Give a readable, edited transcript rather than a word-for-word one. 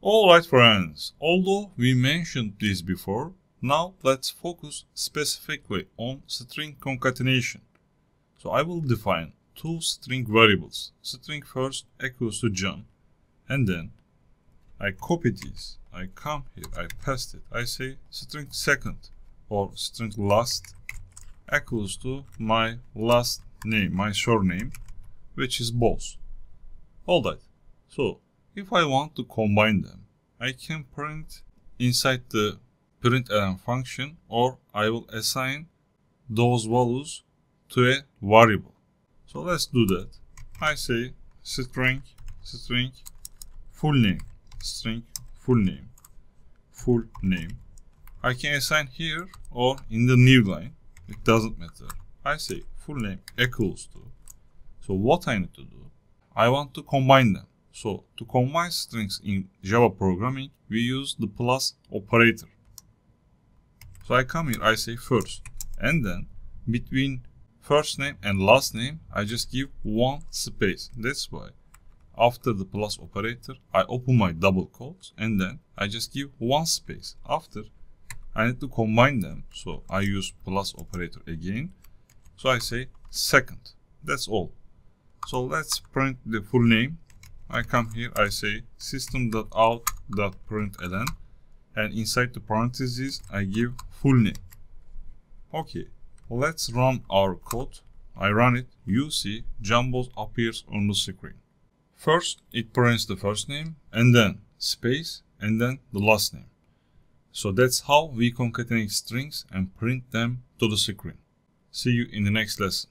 Alright friends, although we mentioned this before, now let's focus specifically on string concatenation. So I will define two string variables. String first equals to John, and then I copy this, I come here, I paste it, I say string second or string last equals to my last name, my surname, which is both. Alright, so if I want to combine them, I can print inside the println function, or I will assign those values to a variable. So let's do that. I say string full name, string full name, full name. I can assign here or in the new line, it doesn't matter. I say full name equals to. So what I need to do, I want to combine them. So to combine strings in Java programming, we use the plus operator. So I come here, I say first, and then between first name and last name, I just give one space. That's why after the plus operator, I open my double quotes, and then I just give one space. After, I need to combine them, so I use plus operator again. So I say second. That's all. So let's print the full name. I come here, I say system.out.println, and inside the parentheses, I give full name. Okay, let's run our code. I run it, you see Jumbo appears on the screen. First, it prints the first name, and then space, and then the last name. So that's how we concatenate strings and print them to the screen. See you in the next lesson.